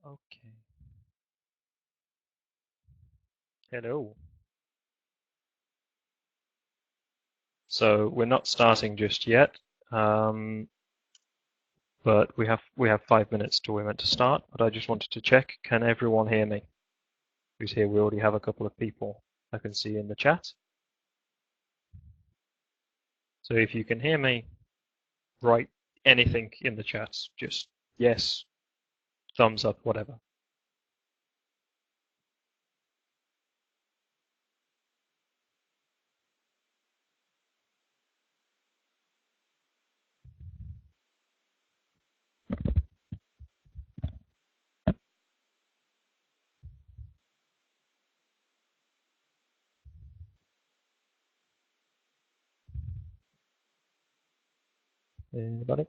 Okay. Hello. So we're not starting just yet, but we have 5 minutes till we're meant to start. But I just wanted to check: can everyone hear me? Who's here? We already have a couple of people I can see in the chat. So if you can hear me, write anything in the chat. Just yes, thumbs up, whatever. Anybody?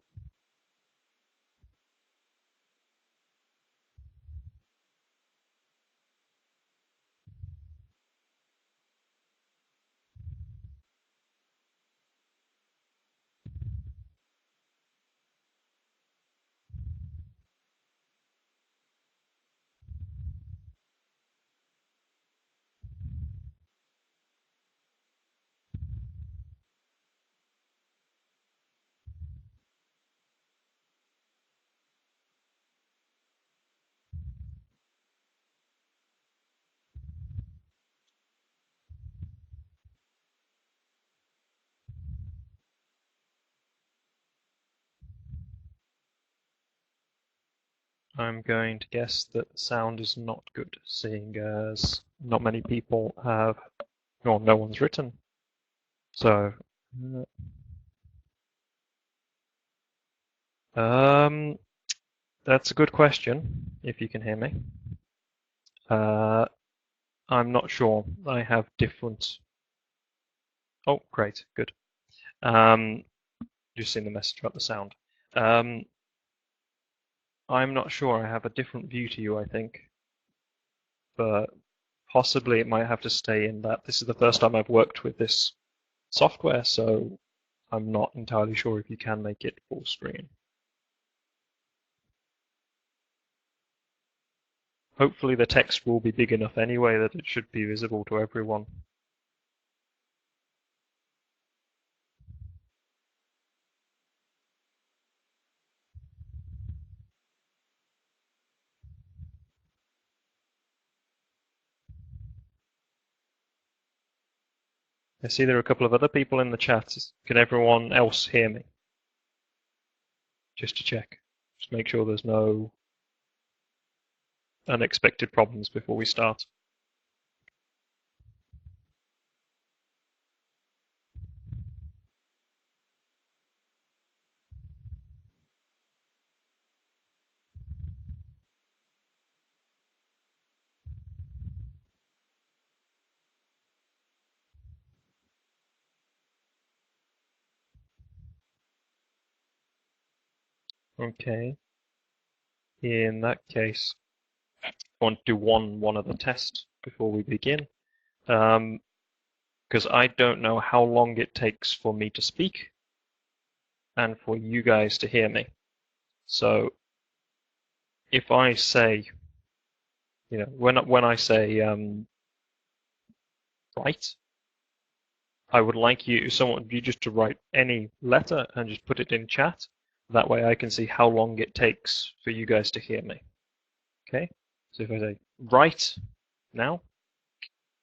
I'm going to guess that the sound is not good, seeing as not many people have, or no one's written. So, that's a good question, if you can hear me. I'm not sure. I have different. Oh, great, good. Just seen the message about the sound. I'm not sure. I have a different view to you, I think, but possibly it might have to stay in that. This is the first time I've worked with this software, so I'm not entirely sure if you can make it full screen. Hopefully the text will be big enough anyway that it should be visible to everyone. I see there are a couple of other people in the chat. Can everyone else hear me? Just to check. Just make sure there's no unexpected problems before we start. Okay. In that case, I want to do one other test before we begin. Because I don't know how long it takes for me to speak and for you guys to hear me. So if I say, when I say write, I would like you just to write any letter and just put it in chat. That way I can see how long it takes for you guys to hear me. Okay? So if I say write now,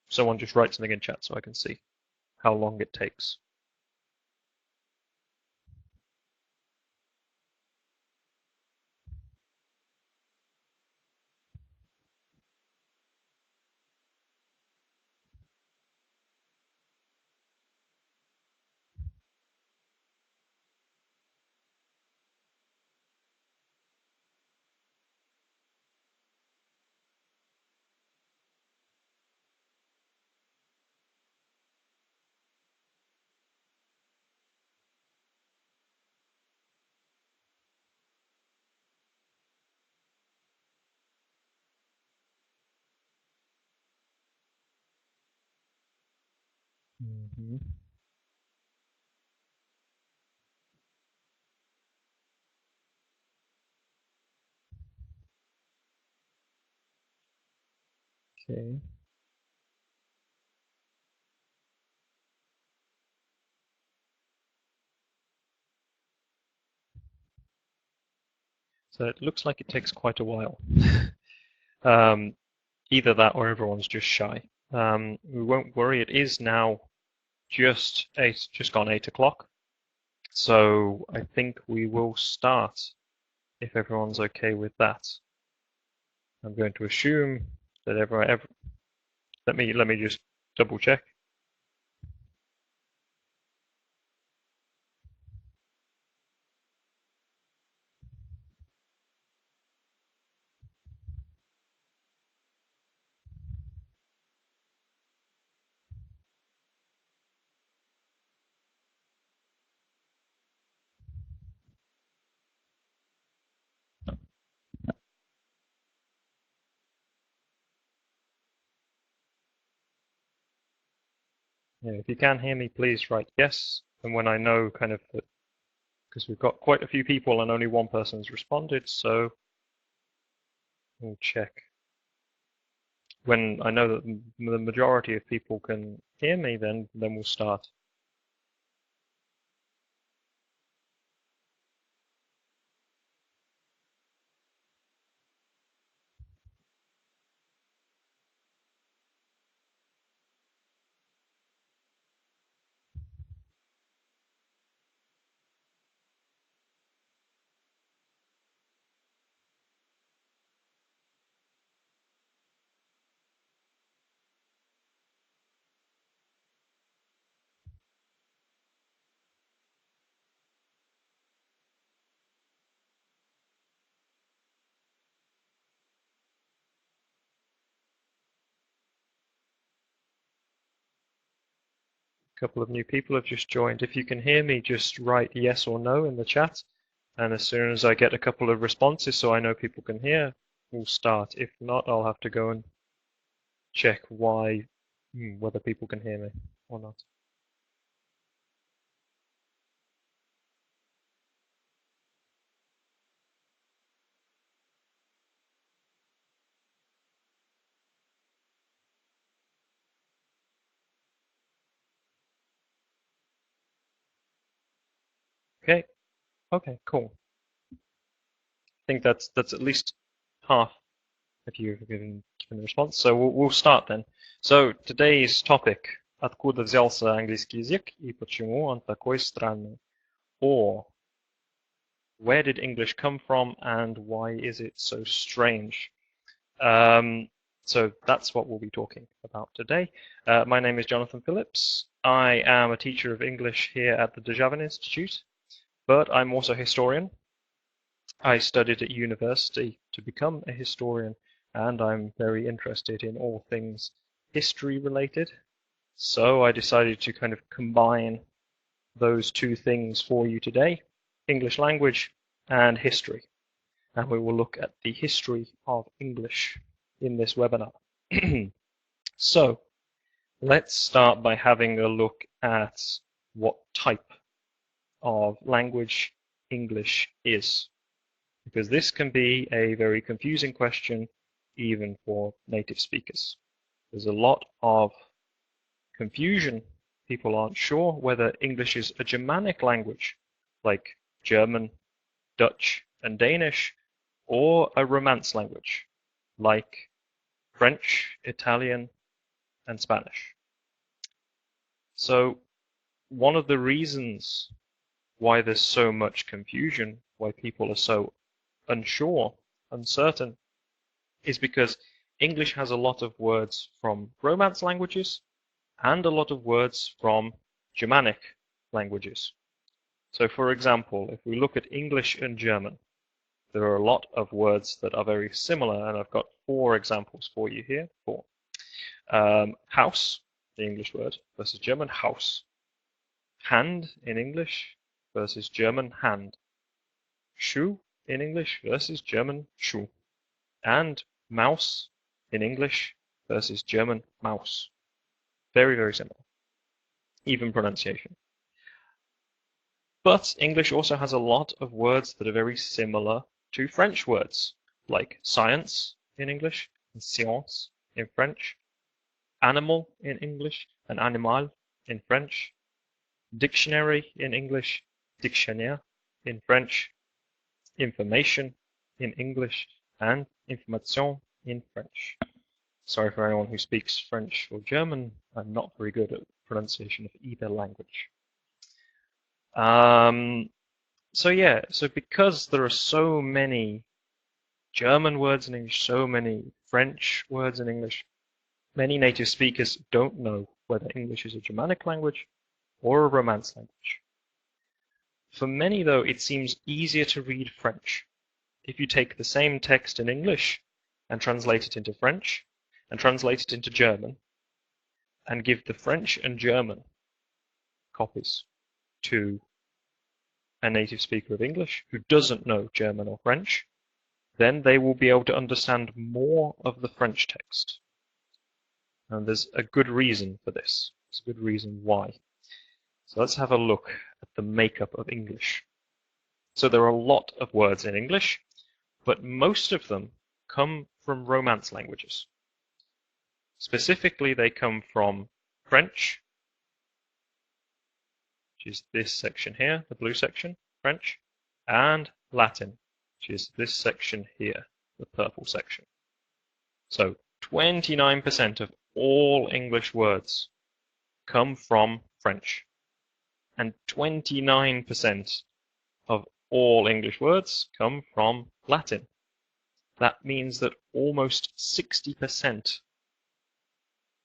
someone just write something in chat so I can see how long it takes. Mm-hmm. Okay. So it looks like it takes quite a while. Either that or everyone's just shy. We won't worry. It is now just gone 8 o'clock. So I think we will start if everyone's okay with that. I'm going to assume that everyone. Let me just double check. Yeah, if you can hear me, please write yes. And when I know kind of that, because we've got quite a few people and only one person's responded, so we'll check. When I know that the majority of people can hear me, then we'll start. A couple of new people have just joined. If you can hear me, just write yes or no in the chat. And as soon as I get a couple of responses so I know people can hear, we'll start. If not, I'll have to go and check whether people can hear me or not. Okay. Okay, cool. I think that's at least half if you've given the response. So we'll start then. So today's topic: Откуда взялся английский язык и почему он такой странный? Or where did English come from and why is it so strange? So that's what we'll be talking about today. My name is Jonathan Phillips. I am a teacher of English here at the Dejavan Institute, but I'm also a historian. I studied at university to become a historian, and I'm very interested in all things history related. So I decided to kind of combine those two things for you today, English language and history. And we will look at the history of English in this webinar. So let's start by having a look at what type of language English is, because this can be a very confusing question even for native speakers. There's a lot of confusion. People aren't sure whether English is a Germanic language like German, Dutch, and Danish, or a Romance language like French, Italian, and Spanish. So one of the reasons why there's so much confusion, why people are so unsure, uncertain, is because English has a lot of words from Romance languages and a lot of words from Germanic languages. So for example, if we look at English and German, there are a lot of words that are very similar, and I've got 4 examples for you here. 4. House, the English word, versus German Haus. Hand in English versus German Hand. Shoe in English versus German Schuh. And mouse in English versus German Maus. Very, very similar. Even pronunciation. But English also has a lot of words that are very similar to French words, like science in English and science in French, animal in English, an animal in French, dictionary in English, dictionnaire in French, information in English, and information in French. Sorry for anyone who speaks French or German. I'm not very good at pronunciation of either language. So because there are so many German words in English, so many French words in English, many native speakers don't know whether English is a Germanic language or a Romance language. For many, though, it seems easier to read French. If you take the same text in English and translate it into French and translate it into German and give the French and German copies to a native speaker of English who doesn't know German or French, then they will be able to understand more of the French text. And there's a good reason for this. There's a good reason why. So let's have a look at the makeup of English. So there are a lot of words in English, but most of them come from Romance languages. Specifically, they come from French, which is this section here, the blue section, French, and Latin, which is this section here, the purple section. So 29% of all English words come from French, and 29% of all English words come from Latin. That means that almost 60%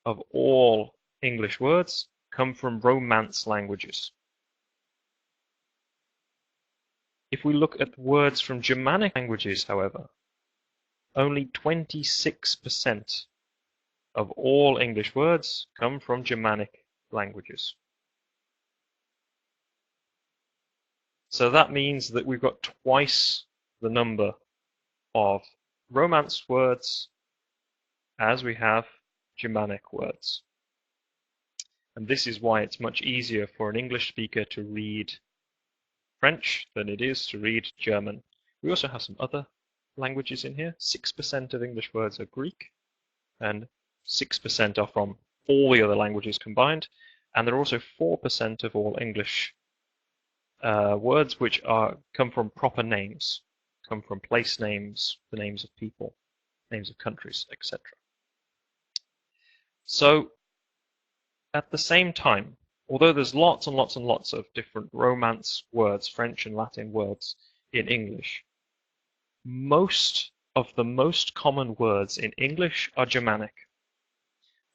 of all English words come from Romance languages. If we look at words from Germanic languages, however, only 26% of all English words come from Germanic languages. So that means that we've got twice the number of Romance words as we have Germanic words. And this is why it's much easier for an English speaker to read French than it is to read German. We also have some other languages in here. 6% of English words are Greek, and 6% are from all the other languages combined. And there are also 4% of all English words which come from proper names, come from place names, the names of people, names of countries, etc. So at the same time, although there's lots and lots and lots of different Romance words, French and Latin words in English, most of the most common words in English are Germanic.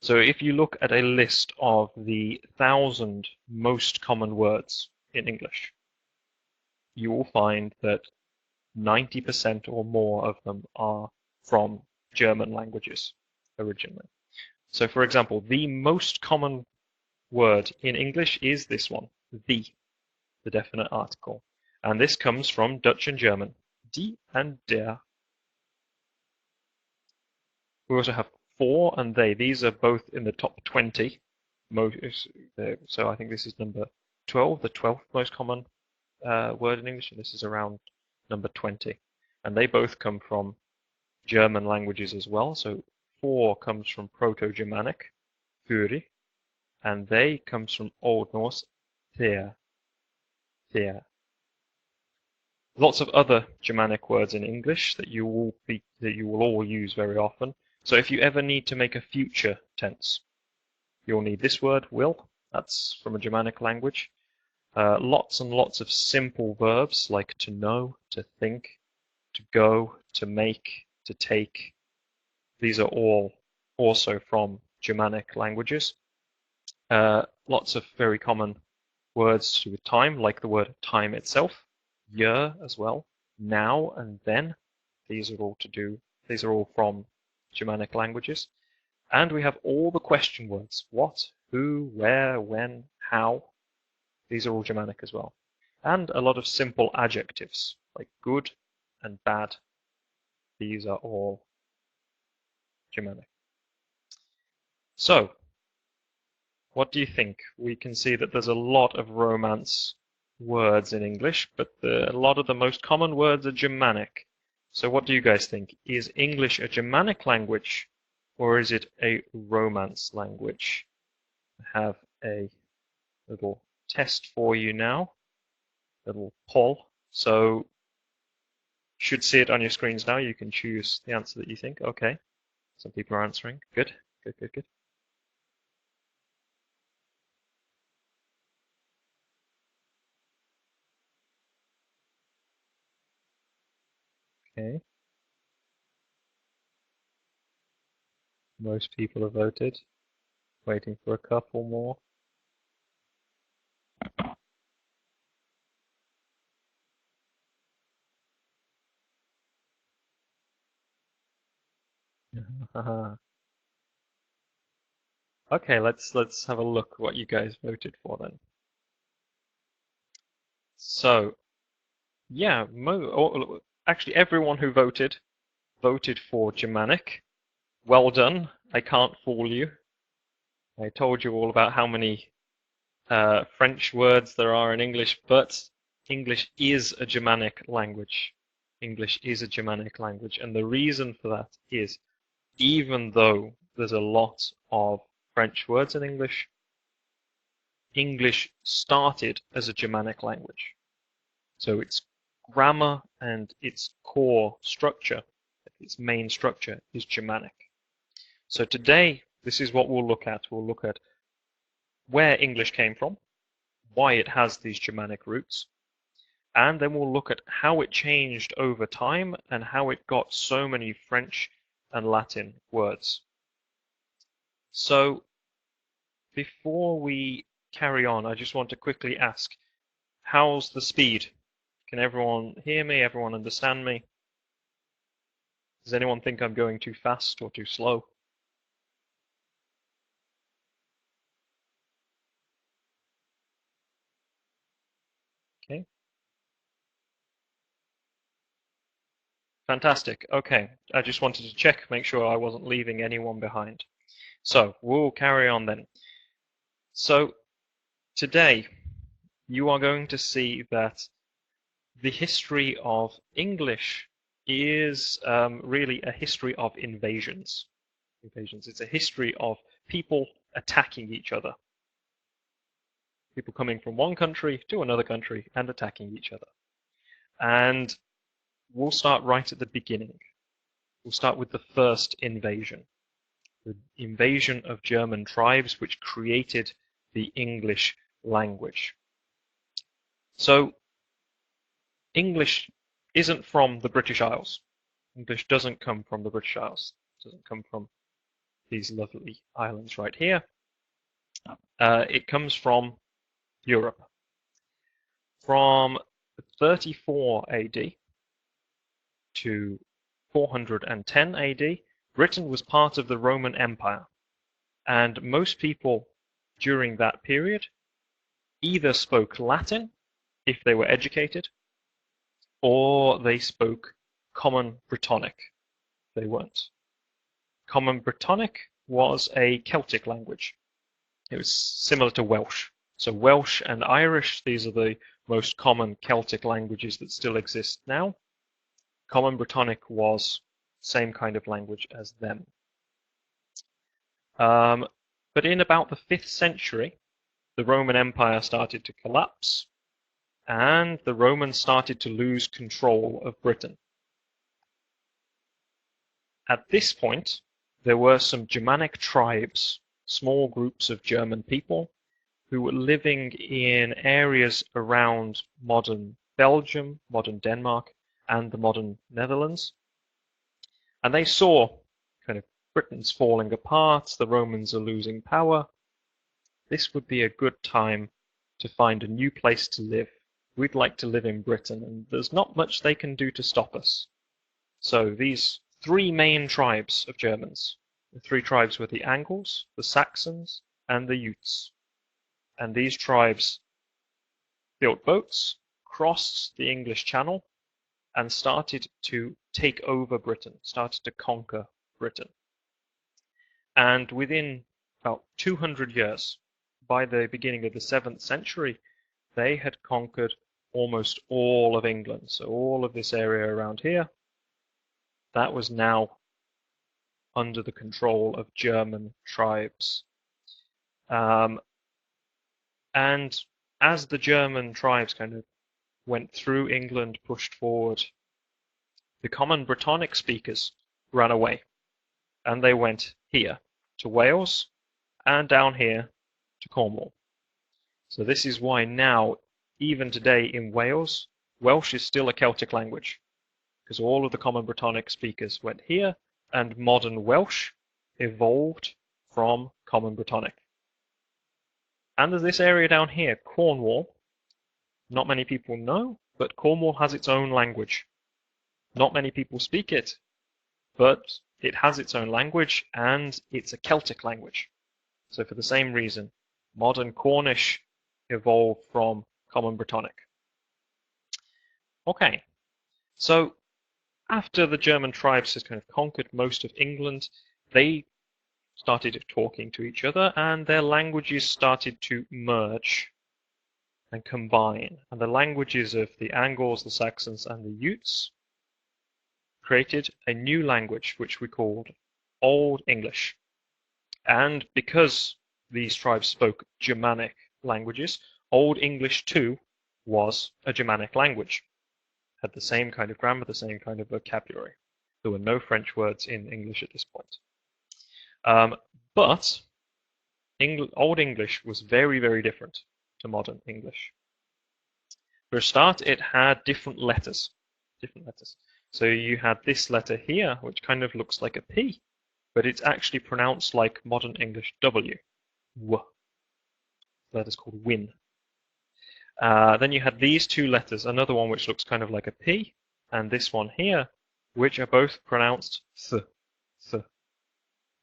So if you look at a list of the 1,000 most common words in English, you will find that 90% or more of them are from German languages originally. So for example, the most common word in English is this one, the definite article. And this comes from Dutch and German, die and der. We also have for and they. These are both in the top 20. So I think this is number 12, the 12th most common word in English, and this is around number 20. And they both come from German languages as well. So for comes from Proto-Germanic, fyrir, and they comes from Old Norse, thea. Lots of other Germanic words in English that you will all use very often. So if you ever need to make a future tense, you'll need this word, will. That's from a Germanic language. Lots and lots of simple verbs like to know, to think, to go, to make, to take. These are all also from Germanic languages. Lots of very common words to do with time, like the word time itself, year as well, now and then. These are all from Germanic languages. And we have all the question words, what, who, where, when, how. These are all Germanic as well. And a lot of simple adjectives, like good and bad. These are all Germanic. So, what do you think? We can see that there's a lot of Romance words in English, but a lot of the most common words are Germanic. So what do you guys think? Is English a Germanic language or is it a Romance language? I have a little test for you now, little poll. So you should see it on your screens now. You can choose the answer that you think. Okay, some people are answering. Good, good, good, good. Okay, most people have voted. Waiting for a couple more. Okay, let's have a look what you guys voted for then. So, yeah, actually everyone who voted for Germanic. Well done. I can't fool you. I told you all about how many French words there are in English, but English is a Germanic language. English is a Germanic language, and the reason for that is even though there's a lot of French words in English, English started as a Germanic language. So its grammar and its core structure, its main structure, is Germanic. So today, this is what we'll look at. We'll look at where English came from, why it has these Germanic roots, and then we'll look at how it changed over time and how it got so many French and Latin words. So before we carry on, I just want to quickly ask, how's the speed? Can everyone hear me? Everyone understand me? Does anyone think I'm going too fast or too slow? Okay. Fantastic. Okay. I just wanted to check, make sure I wasn't leaving anyone behind. So we'll carry on then. So today you are going to see that the history of English is really a history of invasions. It's a history of people attacking each other. People coming from one country to another country and attacking each other. And we'll start right at the beginning. We'll start with the first invasion. The invasion of German tribes which created the English language. So English isn't from the British Isles. English doesn't come from the British Isles. It doesn't come from these lovely islands right here. It comes from Europe. From 34 AD to 410 AD, Britain was part of the Roman Empire. And most people during that period either spoke Latin, if they were educated, or they spoke Common Brittonic. They weren't. Common Brittonic was a Celtic language. It was similar to Welsh. So Welsh and Irish, these are the most common Celtic languages that still exist now. Common Brittonic was same kind of language as them. But in about the 5th century, the Roman Empire started to collapse, and the Romans started to lose control of Britain. At this point, there were some Germanic tribes, small groups of German people, who were living in areas around modern Belgium, modern Denmark, and the modern Netherlands. And they saw kind of Britain's falling apart, the Romans are losing power. This would be a good time to find a new place to live. We'd like to live in Britain, and there's not much they can do to stop us. So these 3 main tribes of Germans, the 3 tribes were the Angles, the Saxons, and the Utes. And these tribes built boats, crossed the English Channel, and started to take over Britain, started to conquer Britain. And within about 200 years, by the beginning of the 7th century, they had conquered almost all of England. So all of this area around here, that was now under the control of German tribes. And as the German tribes kind of went through England, pushed forward, the common Brittonic speakers ran away. And they went here to Wales and down here to Cornwall. So this is why now, even today in Wales, Welsh is still a Celtic language, because all of the common Brittonic speakers went here, and modern Welsh evolved from common Brittonic. And there's this area down here, Cornwall. Not many people know, but Cornwall has its own language. Not many people speak it, but it has its own language, and it's a Celtic language. So for the same reason, modern Cornish evolved from common Brittonic. Okay, so after the German tribes had kind of conquered most of England, they started talking to each other, and their languages started to merge and combine. And the languages of the Angles, the Saxons, and the Utes created a new language which we called Old English. And because these tribes spoke Germanic languages, Old English too was a Germanic language. Had the same kind of grammar, the same kind of vocabulary. There were no French words in English at this point. But Old English was very, very different to modern English. For a start, it had different letters. So you had this letter here, which kind of looks like a P, but it's actually pronounced like modern English W. W. That is called win. Then you had these two letters, another one which looks kind of like a P, and this one here, which are both pronounced th, th,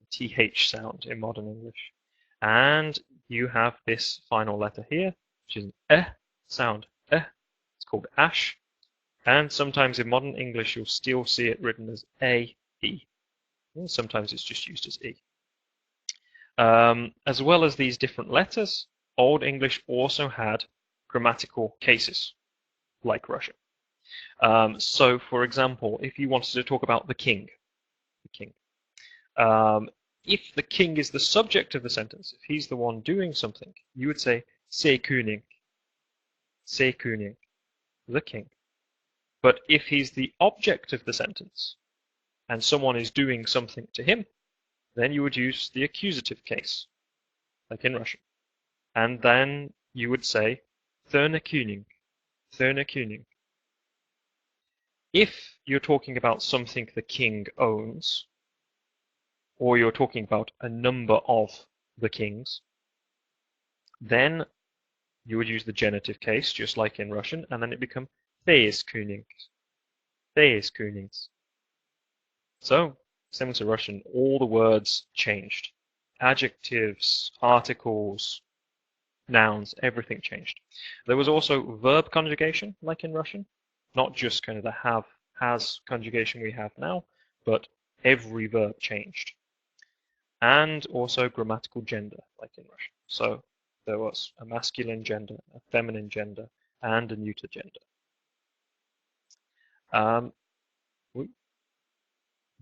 TH sound in modern English. And you have this final letter here, which is an sound, It's called ash. And sometimes in modern English, you'll still see it written as A-E. Sometimes it's just used as E. As well as these different letters, Old English also had grammatical cases, like Russian. So, for example, if you wanted to talk about the king, if the king is the subject of the sentence, if he's the one doing something, you would say "se König," the king. But if he's the object of the sentence, and someone is doing something to him, then you would use the accusative case, like in Russian. And then you would say "thirne König." If you're talking about something the king owns, or you're talking about a number of the kings, then you would use the genitive case, just like in Russian, and then it becomes "des Königs." So, similar to Russian, all the words changed. Adjectives, articles, nouns, everything changed. There was also verb conjugation, like in Russian, not just kind of the have, has conjugation we have now, but every verb changed. And also grammatical gender, like in Russian. So there was a masculine gender, a feminine gender, and a neuter gender.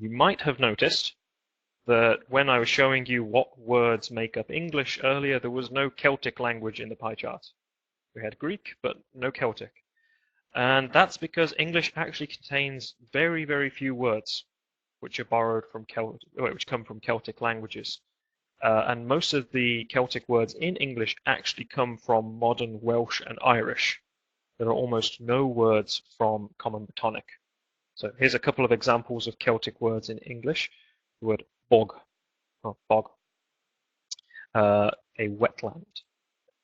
You might have noticed that when I was showing you what words make up English earlier, there was no Celtic language in the pie chart. We had Greek, but no Celtic. And that's because English actually contains very, very few words which are borrowed from which come from Celtic languages. And most of the Celtic words in English actually come from modern Welsh and Irish. There are almost no words from common Brittonic. So here's a couple of examples of Celtic words in English. The word bog, a wetland,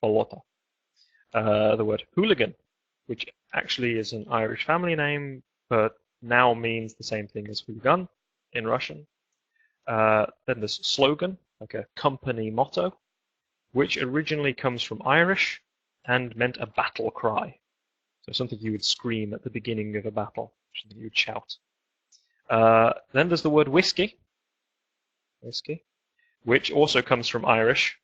bolota. The word hooligan, which actually is an Irish family name, but now means the same thing as hooligan in Russian. Then there's slogan, like a company motto, which originally comes from Irish and meant a battle cry. So something you would scream at the beginning of a battle, something you would shout. Then there's the word whiskey, which also comes from Irish.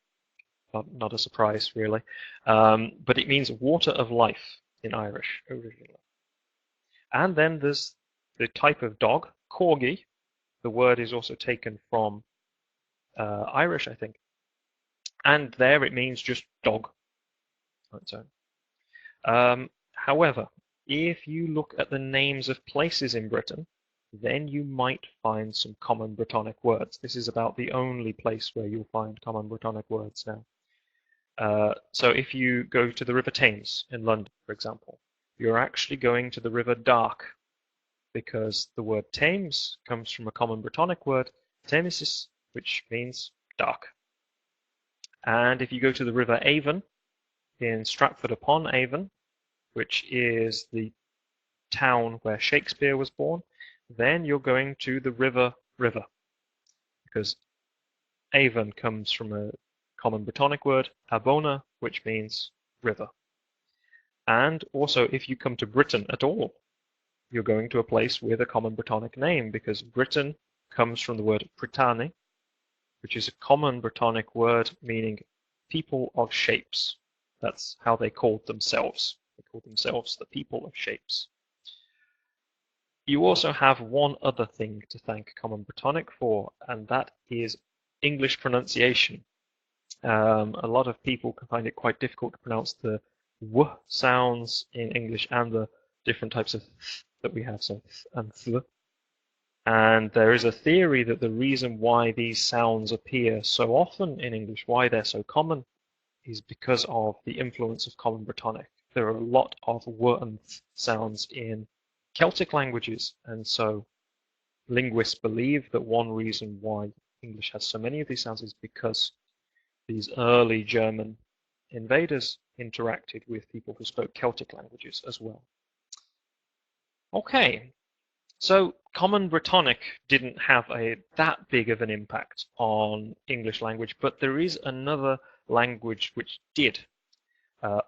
Not a surprise, really. But it means water of life in Irish originally. And then there's the type of dog, corgi, The word is also taken from Irish, I think. And there it means just dog on its own. However, if you look at the names of places in Britain, then you might find some common Brittonic words. This is about the only place where you'll find common Brittonic words now. So if you go to the River Thames in London, for example, you're actually going to the River Dark, because the word Thames comes from a common Brittonic word, Thamesis, which means dark. And if you go to the River Avon in Stratford-upon-Avon, which is the town where Shakespeare was born, then you're going to the river, because Avon comes from a common Brittonic word, Abona, which means river. And also, if you come to Britain at all, you're going to a place with a common Brittonic name, because Britain comes from the word Britanni, which is a common Brittonic word meaning people of shapes. That's how they called themselves. They called themselves the people of shapes. You also have one other thing to thank Common Brittonic for, and that is English pronunciation. A lot of people can find it quite difficult to pronounce the w sounds in English and the different types of th that we have, so th and th. And there is a theory that the reason why these sounds appear so often in English, why they're so common, is because of the influence of Common Brittonic. There are a lot of w and th sounds in Celtic languages, and so linguists believe that one reason why English has so many of these sounds is because these early German invaders interacted with people who spoke Celtic languages as well. Okay, so Common Brittonic didn't have that big of an impact on English language, but there is another language which did,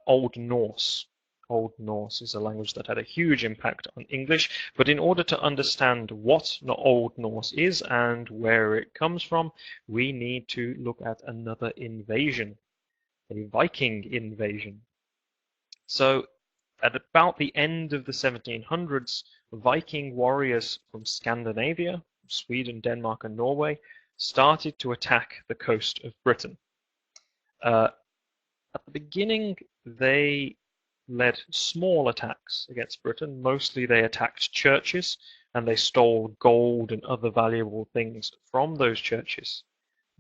Old Norse. Old Norse is a language that had a huge impact on English, but in order to understand what Old Norse is and where it comes from, we need to look at another invasion, a Viking invasion. So at about the end of the 1700s, Viking warriors from Scandinavia, Sweden, Denmark, and Norway, started to attack the coast of Britain. At the beginning, they led small attacks against Britain. Mostly they attacked churches and they stole gold and other valuable things from those churches.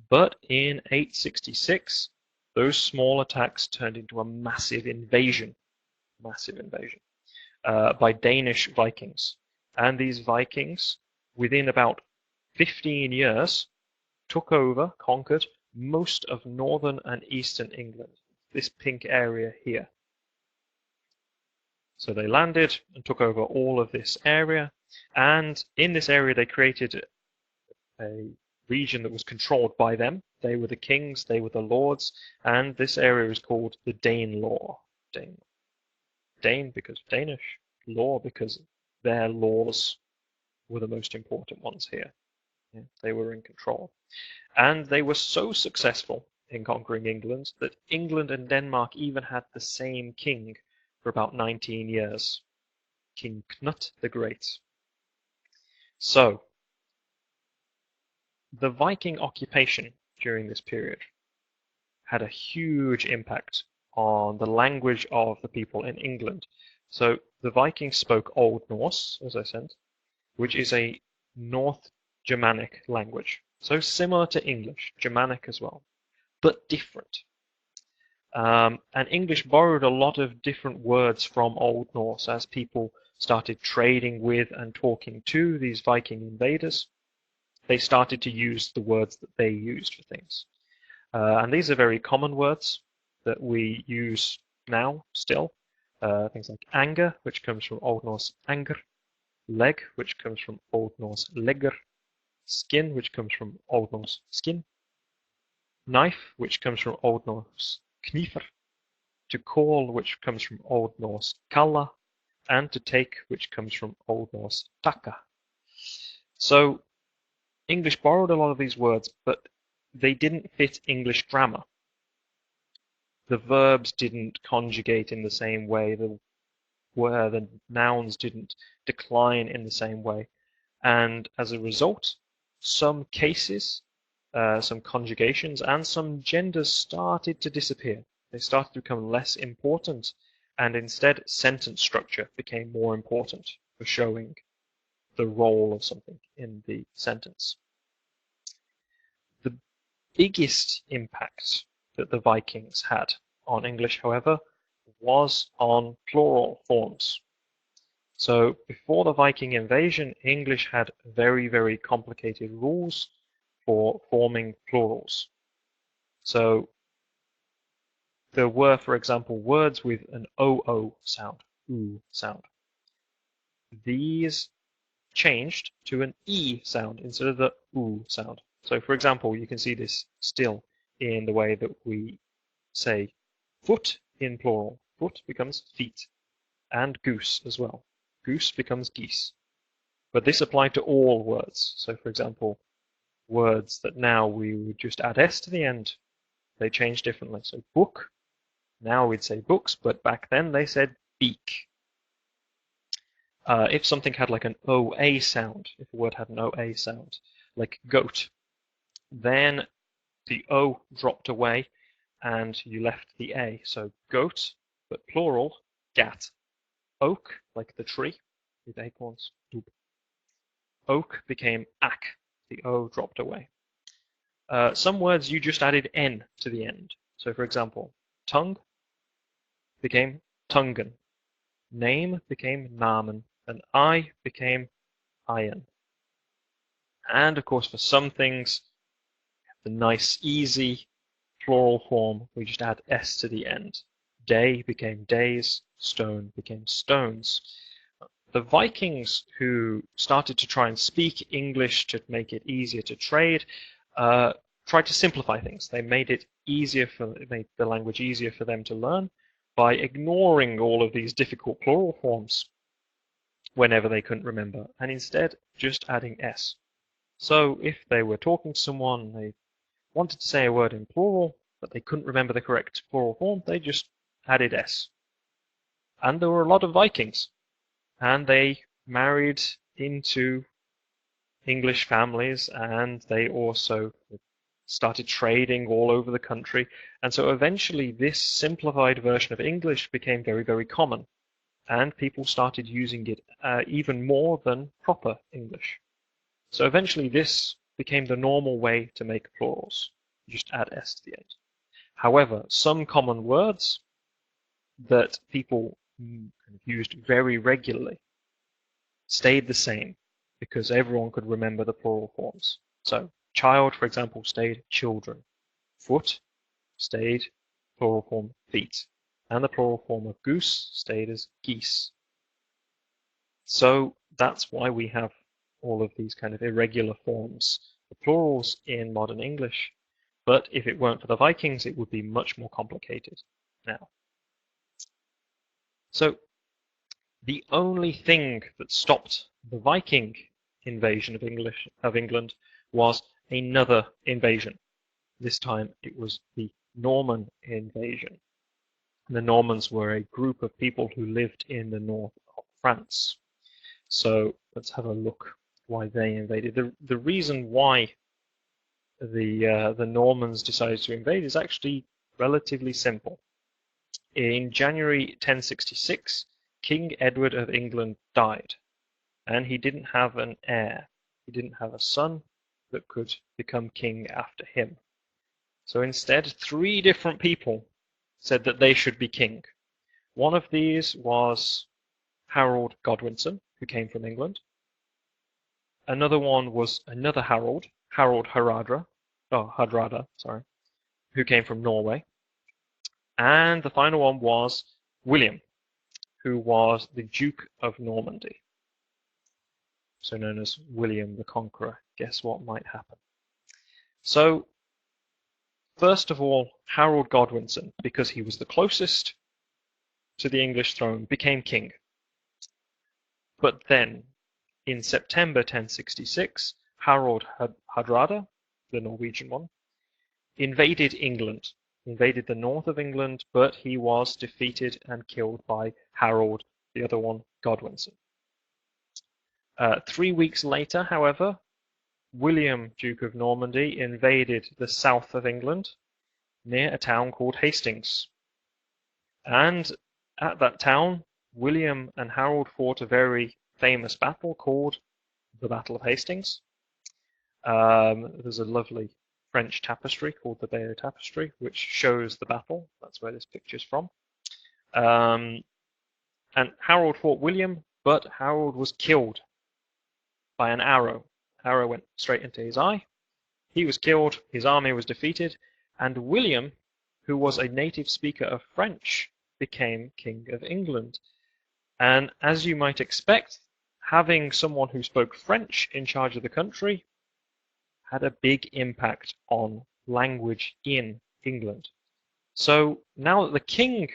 But in 866, those small attacks turned into a massive invasion by Danish Vikings. And these Vikings, within about 15 years, took over, conquered most of northern and eastern England, this pink area here. So they landed and took over all of this area, and in this area they created a region that was controlled by them. They were the kings, they were the lords, and this area is called the Danelaw. Dane because Danish, law because their laws were the most important ones here. Yeah, they were in control. And they were so successful in conquering England that England and Denmark even had the same king for about 19 years, King Knut the Great. So, the Viking occupation during this period had a huge impact on the language of the people in England. So the Vikings spoke Old Norse, as I said, which is a North Germanic language. So similar to English, Germanic as well, but different. And English borrowed a lot of different words from Old Norse as people started trading with and talking to these Viking invaders. They started to use the words that they used for things. And these are very common words that we use now still. Things like anger, which comes from Old Norse anger, leg, which comes from Old Norse legger, skin, which comes from Old Norse skin, knife, which comes from Old Norse knifr, to call, which comes from Old Norse kalla, and to take, which comes from Old Norse taka. So English borrowed a lot of these words, but they didn't fit English grammar. The verbs didn't conjugate in the same way, the nouns didn't decline in the same way. And as a result, some cases, some conjugations, and some genders started to disappear. They started to become less important, and instead sentence structure became more important for showing the role of something in the sentence. The biggest impact that the Vikings had on English, however, was on plural forms. So before the Viking invasion, English had very, very complicated rules for forming plurals. So there were, for example, words with an OO sound, oo sound. These changed to an E sound instead of the oo sound. So for example, you can see this still in the way that we say foot in plural. Foot becomes feet, and goose as well. Goose becomes geese. But this applied to all words. So for example, words that now we would just add S to the end, they change differently. So book, now we'd say books, but back then they said beak. If something had like an OA sound, if a word had an OA sound, like goat, then the O dropped away and you left the A. So goat, but plural, gat. Oak, like the tree with acorns, doop. Oak became ak. The O dropped away. Some words you just added N to the end. So for example, tongue became tungen. Name became namen. And I became iron. And of course, for some things, the nice, easy plural form, we just add S to the end. Day became days, stone became stones. The Vikings, who started to try and speak English to make it easier to trade, tried to simplify things. They made it made the language easier for them to learn by ignoring all of these difficult plural forms whenever they couldn't remember, and instead just adding S. So if they were talking to someone, they wanted to say a word in plural, but they couldn't remember the correct plural form, they just added S. And there were a lot of Vikings, and they married into English families, and they also started trading all over the country. And so eventually this simplified version of English became very, very common, and people started using it even more than proper English. So eventually this became the normal way to make plurals. You just add S to the end. However, some common words that people used very regularly stayed the same because everyone could remember the plural forms. So child, for example, stayed children. Foot stayed plural form feet. And the plural form of goose stayed as geese. So that's why we have all of these kind of irregular forms, the plurals in modern English. But if it weren't for the Vikings, it would be much more complicated now. So the only thing that stopped the Viking invasion of England was another invasion. This time it was the Norman invasion. The Normans were a group of people who lived in the north of France. So let's have a look why they invaded. The reason why the Normans decided to invade is actually relatively simple. In January 1066, King Edward of England died, and he didn't have an heir. He didn't have a son that could become king after him. So instead, 3 different people said that they should be king. One of these was Harold Godwinson, who came from England. Another one was another Harold Hardrada, who came from Norway. And the final one was William, who was the Duke of Normandy, so known as William the Conqueror. Guess what might happen? So, first of all, Harold Godwinson, because he was the closest to the English throne, became king. But then, in September 1066, Harold Hardrada, the Norwegian one, invaded England, invaded the north of England, but he was defeated and killed by Harold, the other one, Godwinson. 3 weeks later, however, William, Duke of Normandy, invaded the south of England near a town called Hastings. And at that town, William and Harold fought a very famous battle called the Battle of Hastings. There's a lovely French tapestry called the Bayeux Tapestry, which shows the battle. That's where this picture's from. And Harold fought William, but Harold was killed by an arrow. Arrow went straight into his eye. He was killed, his army was defeated, and William, who was a native speaker of French, became King of England. And as you might expect, having someone who spoke French in charge of the country had a big impact on language in England. So now that the king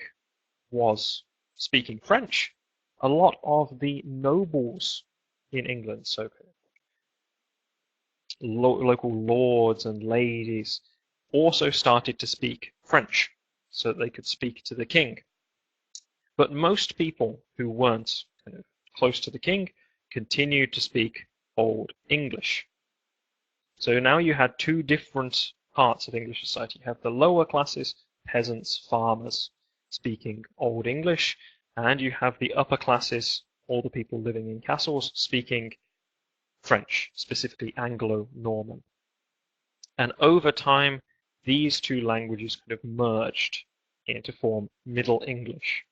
was speaking French, a lot of the nobles in England, so local lords and ladies, also started to speak French so that they could speak to the king. But most people who weren't kind of close to the king continued to speak Old English. So now you had two different parts of English society. You have the lower classes, peasants, farmers, speaking Old English, and you have the upper classes, all the people living in castles, speaking French, specifically Anglo-Norman. And over time, these two languages kind of merged to form Middle English.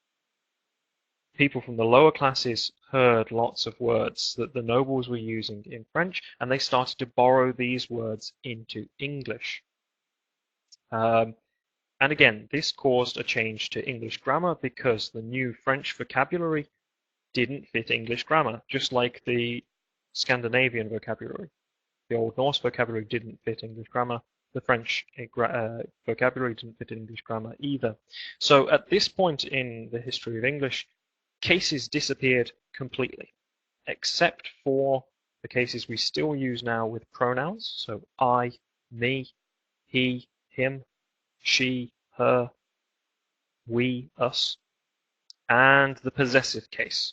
People from the lower classes heard lots of words that the nobles were using in French, and they started to borrow these words into English. And again, this caused a change to English grammar because the new French vocabulary didn't fit English grammar, just like the Scandinavian vocabulary. The Old Norse vocabulary didn't fit English grammar. The French vocabulary didn't fit English grammar either. So at this point in the history of English, cases disappeared completely, except for the cases we still use now with pronouns. So I, me, he, him, she, her, we, us, and the possessive case.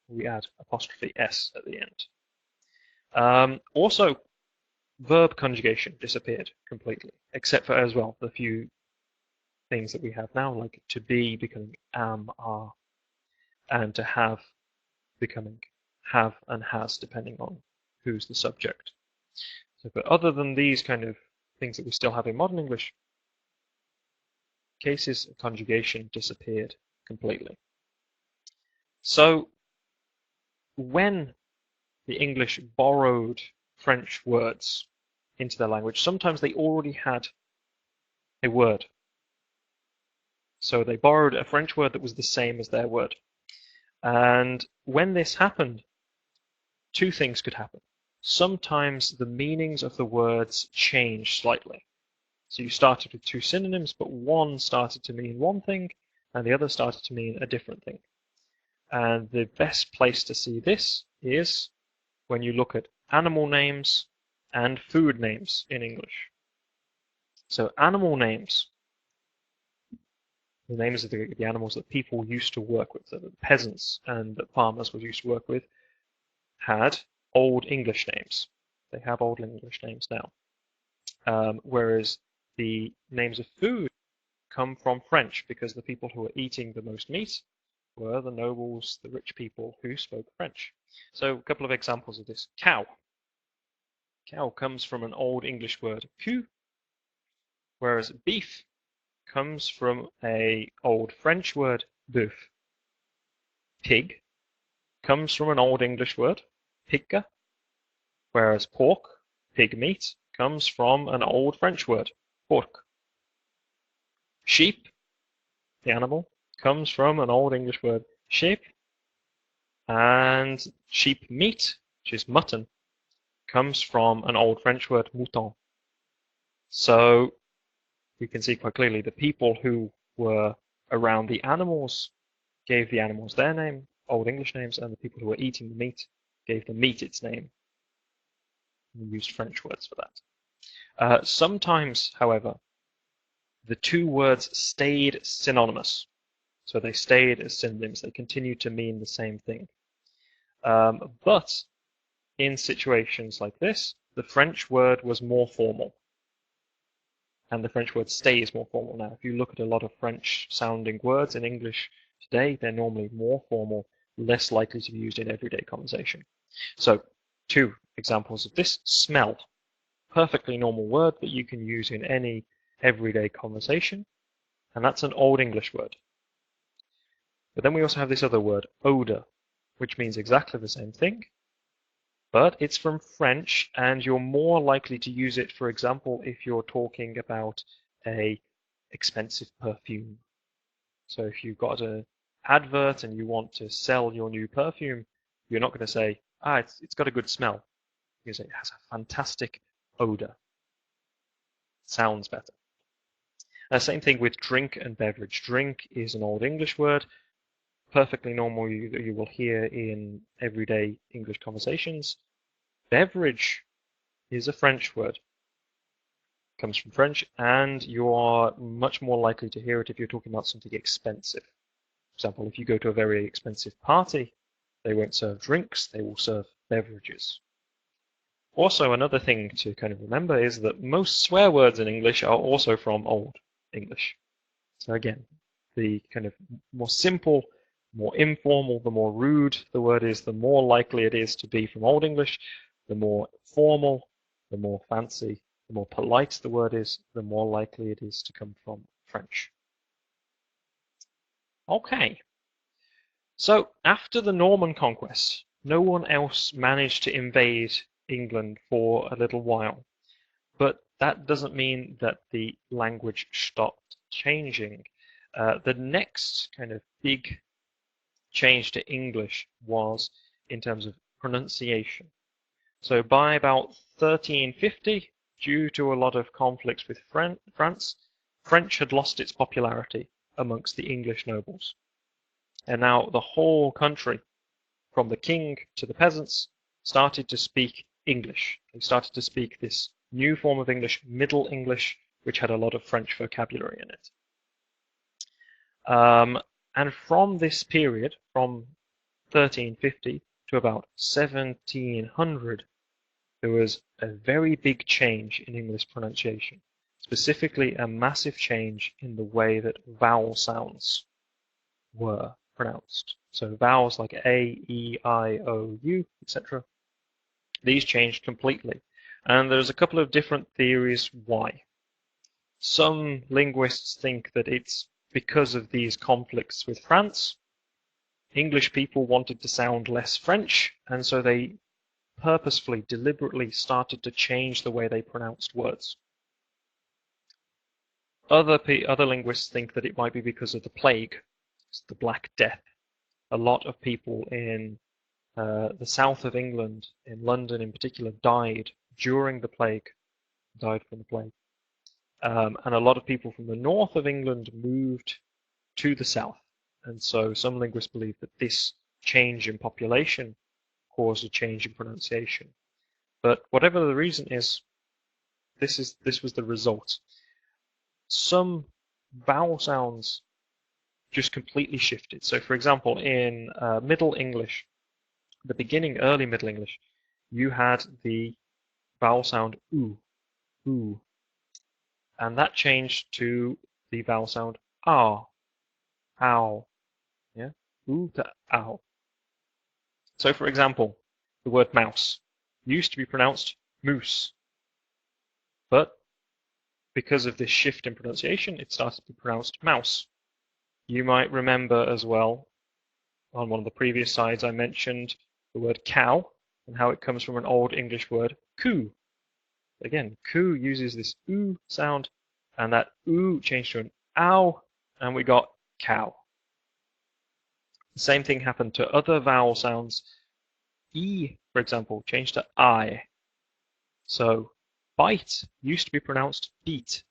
We add apostrophe s at the end. Also, verb conjugation disappeared completely, except for, as well, the few things that we have now, like to be becoming am, are, and to have becoming have and has, depending on who's the subject. So, but other than these kind of things that we still have in modern English, cases of conjugation disappeared completely. So when the English borrowed French words into their language, sometimes they already had a word. So they borrowed a French word that was the same as their word. And when this happened, two things could happen. Sometimes the meanings of the words changed slightly. So you started with two synonyms, but one started to mean one thing, and the other started to mean a different thing. And the best place to see this is when you look at animal names and food names in English. So animal names, the names of the animals that people used to work with, so that peasants and that farmers would used to work with, had Old English names. They have Old English names now. Whereas the names of food come from French, because the people who were eating the most meat were the nobles, the rich people who spoke French. So a couple of examples of this. Cow. Cow comes from an Old English word, cul, whereas beef comes from an Old French word, bœuf. Pig comes from an Old English word, pigge, whereas pork, pig meat, comes from an Old French word, porc. Sheep, the animal, comes from an Old English word, sheep, and sheep meat, which is mutton, comes from an Old French word, mouton. So we can see quite clearly the people who were around the animals gave the animals their name, Old English names, and the people who were eating the meat gave the meat its name. We used French words for that. Sometimes, however, the two words stayed synonymous. So they stayed as synonyms. They continued to mean the same thing. But in situations like this, the French word was more formal. And the French word stays more formal now. If you look at a lot of French-sounding words in English today, they're normally more formal, less likely to be used in everyday conversation. So, 2 examples of this. Smell. Perfectly normal word that you can use in any everyday conversation. And that's an Old English word. But then we also have this other word, odor, which means exactly the same thing. But it's from French, and you're more likely to use it, for example, if you're talking about a expensive perfume. So if you've got an advert and you want to sell your new perfume, you're not going to say, it's got a good smell. You say, it has a fantastic odor. Sounds better. Same thing with drink and beverage. Drink is an Old English word. Perfectly normal you will hear in everyday English conversations. Beverage is a French word. It comes from French, and you are much more likely to hear it if you're talking about something expensive. For example, if you go to a very expensive party, they won't serve drinks, they will serve beverages. Also, another thing to kind of remember is that most swear words in English are also from Old English. So again, the kind of more simple, more informal, the more rude the word is, the more likely it is to be from Old English. The more formal, the more fancy, the more polite the word is, the more likely it is to come from French. Okay. So after the Norman conquest, no one else managed to invade England for a little while. But that doesn't mean that the language stopped changing. The next kind of big change to English was in terms of pronunciation. So by about 1350, due to a lot of conflicts with France, French had lost its popularity amongst the English nobles. And now the whole country, from the king to the peasants, started to speak English. They started to speak this new form of English, Middle English, which had a lot of French vocabulary in it. And from this period, from 1350 to about 1700, there was a very big change in English pronunciation, specifically a massive change in the way that vowel sounds were pronounced. So vowels like A, E, I, O, U, etc. These changed completely. And there's a couple of different theories why. Some linguists think that it's because of these conflicts with France. English people wanted to sound less French, and so they purposefully, deliberately started to change the way they pronounced words. Other linguists think that it might be because of the plague, the Black Death. A lot of people in the south of England, in London in particular, died during the plague, died from the plague. And a lot of people from the north of England moved to the south. And so some linguists believe that this change in population caused a change in pronunciation. But whatever the reason is, this was the result. Some vowel sounds just completely shifted. So for example, in Middle English, the beginning, early Middle English, you had the vowel sound oo, oo. And that changed to the vowel sound ow, ow. Yeah, oo to ow. So for example, the word mouse used to be pronounced moose. But because of this shift in pronunciation, it started to be pronounced mouse. You might remember as well, on one of the previous slides, I mentioned the word cow and how it comes from an Old English word, coo. Again, coo uses this oo sound, and that oo changed to an ow, and we got cow. The same thing happened to other vowel sounds. E, for example, changed to I. So bite used to be pronounced beat,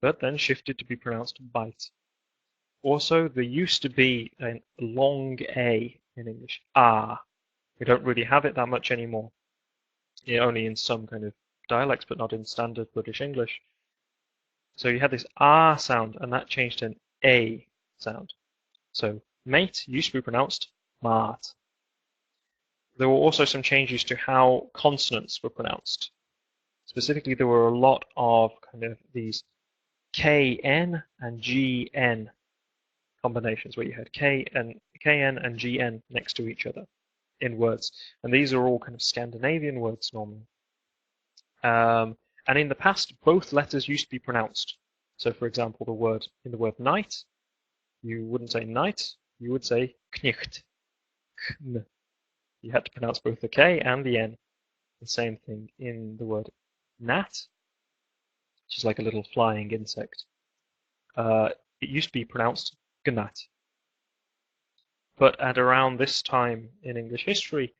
but then shifted to be pronounced bite. Also, there used to be a long A in English, ah. We don't really have it that much anymore. Only in some kind of dialects, but not in standard British English. So you had this ah sound, and that changed to an A sound. So mate used to be pronounced mart. there were also some changes to how consonants were pronounced. Specifically, there were a lot of kind of these KN and GN combinations where you had KN and GN next to each other in words. And these are all kind of Scandinavian words normally. And in the past, both letters used to be pronounced. So, for example, in the word night, you wouldn't say night, you would say knicht. Kn. You had to pronounce both the K and the N. The same thing in the word gnat, which is like a little flying insect. It used to be pronounced gnat. But at around this time in English history,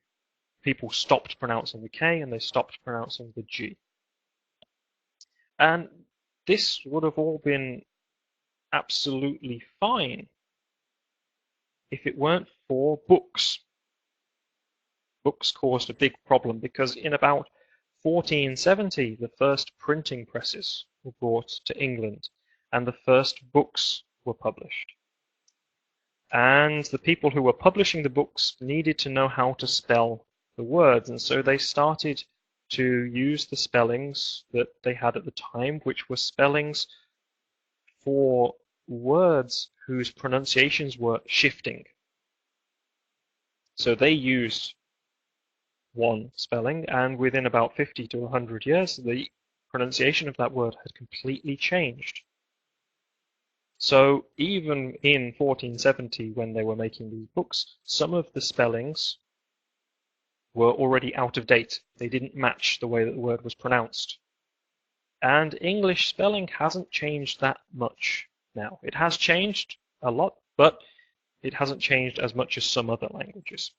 people stopped pronouncing the K and they stopped pronouncing the G. And this would have all been absolutely fine if it weren't for books. Books caused a big problem because in about 1470, the first printing presses were brought to England and the first books were published. And the people who were publishing the books needed to know how to spell the words, and so they started to use the spellings that they had at the time, which were spellings for words whose pronunciations were shifting. So they used one spelling, and within about 50 to 100 years, the pronunciation of that word had completely changed. So even in 1470, when they were making these books, some of the spellings were already out of date. They didn't match the way that the word was pronounced. And English spelling hasn't changed that much now. It has changed a lot, but it hasn't changed as much as some other languages.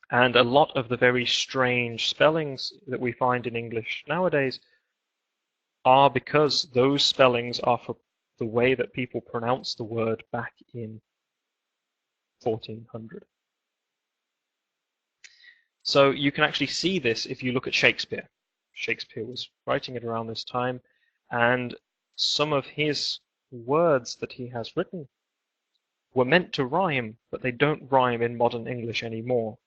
And a lot of the very strange spellings that we find in English nowadays are because those spellings are for the way that people pronounce the word back in 1400. So you can actually see this if you look at Shakespeare. Shakespeare was writing it around this time, and some of his words that he has written were meant to rhyme, but they don't rhyme in modern English anymore.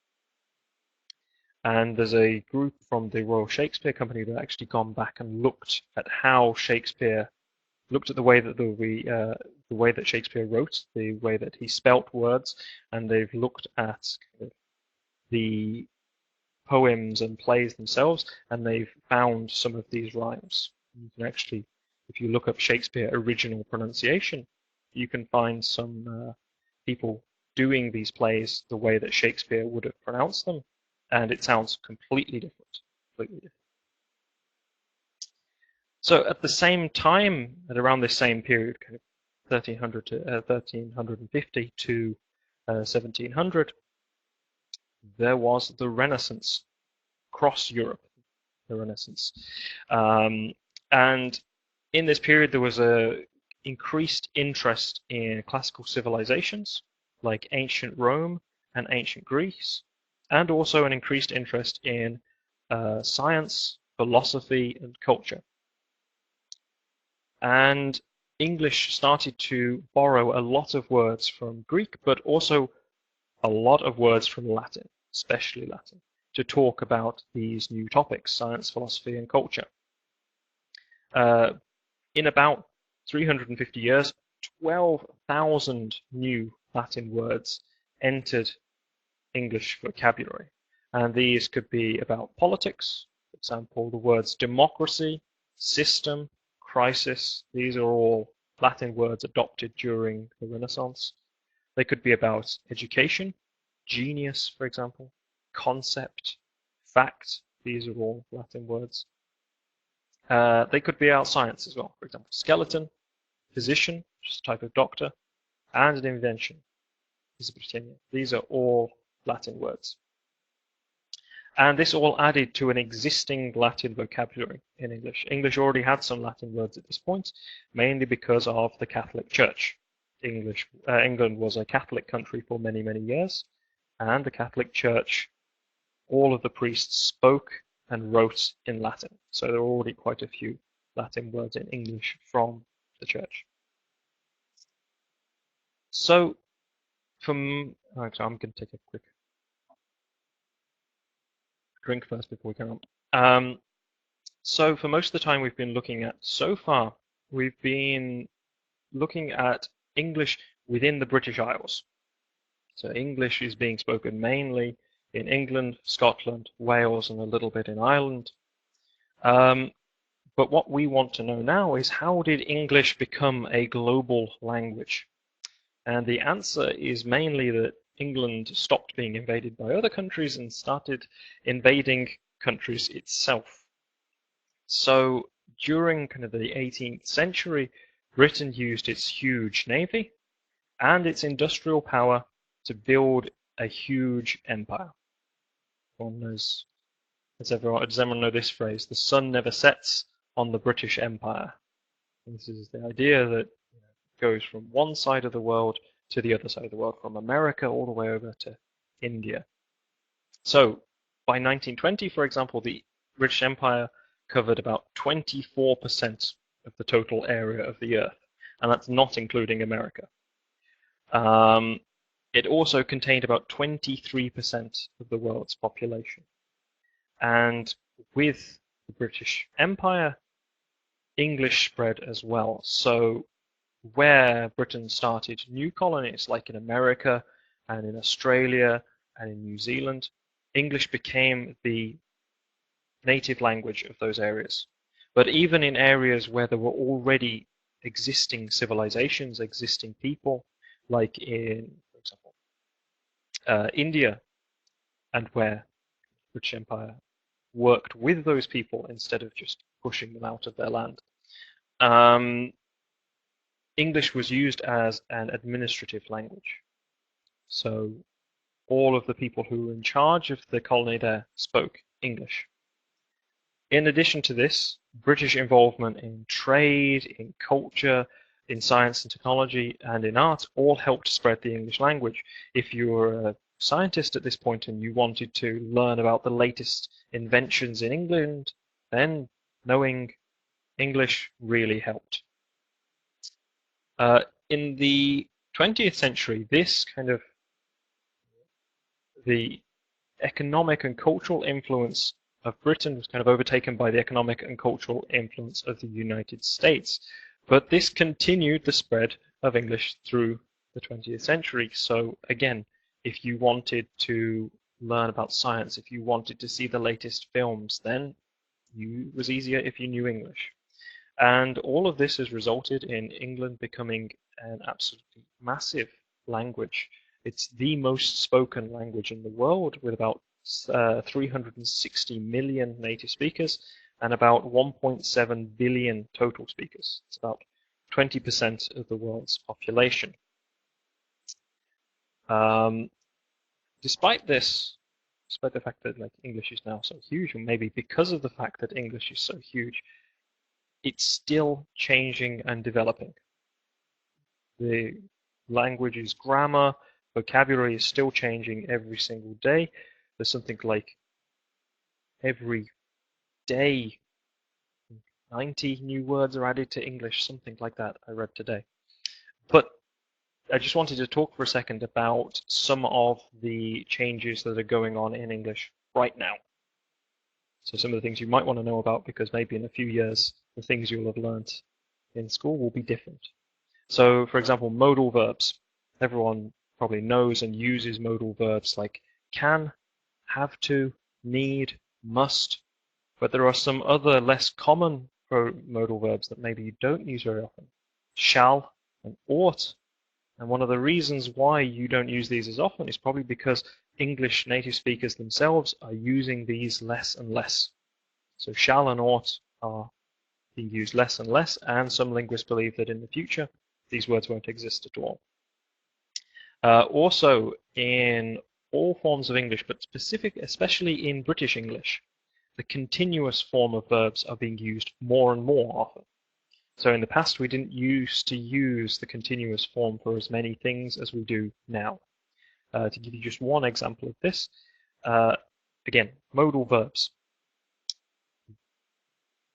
And there's a group from the Royal Shakespeare Company that actually gone back and looked at how Shakespeare looked at the way that Shakespeare wrote, the way that he spelt words, and they've looked at the poems and plays themselves, and they've found some of these rhymes. You can actually, if you look up Shakespeare original pronunciation, you can find some people doing these plays the way that Shakespeare would have pronounced them, and it sounds completely different. Completely different. So at the same time, at around this same period, kind of 1300 to 1350 to 1700, there was the Renaissance across Europe. The Renaissance, and in this period there was a increased interest in classical civilizations like ancient Rome and ancient Greece, and also an increased interest in science, philosophy, and culture. And English started to borrow a lot of words from Greek, but also a lot of words from Latin, especially Latin, to talk about these new topics, science, philosophy, and culture. In about 350 years, 12,000 new Latin words entered English vocabulary. And these could be about politics, for example, the words democracy, system, crisis. These are all Latin words adopted during the Renaissance. They could be about education, genius, for example, concept, fact. These are all Latin words. They could be about science as well. For example, skeleton, physician, which is a type of doctor, and an invention. These are all Latin words. And this all added to an existing Latin vocabulary in English. English already had some Latin words at this point, mainly because of the Catholic Church. England was a Catholic country for many, many years, and the Catholic Church, all of the priests spoke and wrote in Latin. So there were already quite a few Latin words in English from the church. So I'm going to take a quick drink first before we carry on. So for most of the time we've been looking at, so far, we've been looking at English within the British Isles. So English is being spoken mainly in England, Scotland, Wales, and a little bit in Ireland. But what we want to know now is, how did English become a global language? And the answer is mainly that England stopped being invaded by other countries and started invading countries itself. So during kind of the 18th century, Britain used its huge navy and its industrial power to build a huge empire. Does everyone know this phrase? The sun never sets on the British Empire. And this is the idea that it goes from one side of the world to the other side of the world, from America all the way over to India. So by 1920, for example, the British Empire covered about 24% of the total area of the Earth, and that's not including America. It also contained about 23% of the world's population. And with the British Empire, English spread as well. So where Britain started new colonies, like in America and in Australia and in New Zealand, English became the native language of those areas. But even in areas where there were already existing civilizations, existing people, like in, for example, India, and where the British Empire worked with those people instead of just pushing them out of their land, English was used as an administrative language. So all of the people who were in charge of the colony there spoke English. In addition to this, British involvement in trade, in culture, in science and technology, and in art all helped spread the English language. If you were a scientist at this point and you wanted to learn about the latest inventions in England, then knowing English really helped. In the 20th century, this kind of the economic and cultural influence of Britain was kind of overtaken by the economic and cultural influence of the United States. But this continued the spread of English through the 20th century. So again, if you wanted to learn about science, if you wanted to see the latest films, then it was easier if you knew English. And all of this has resulted in England becoming an absolutely massive language. It's the most spoken language in the world, with about 360 million native speakers and about 1.7 billion total speakers. It's about 20% of the world's population. Despite this, despite the fact that English is now so huge, or maybe because of the fact that English is so huge, it's still changing and developing. The language's grammar, vocabulary is still changing every single day. There's something like every day 90 new words are added to English, something like that I read today. But I just wanted to talk for a second about some of the changes that are going on in English right now. So some of the things you might want to know about, because maybe in a few years the things you'll have learned in school will be different. So for example, modal verbs. Everyone probably knows and uses modal verbs like can, have to, need, must, but there are some other less common modal verbs that maybe you don't use very often. Shall and ought. And one of the reasons why you don't use these as often is probably because English native speakers themselves are using these less and less. So shall and ought are being used less and less, and some linguists believe that in the future these words won't exist at all. Also, in all forms of English, but especially in British English, the continuous form of verbs are being used more and more often. So in the past, we didn't used to use the continuous form for as many things as we do now. To give you just one example of this, again, modal verbs.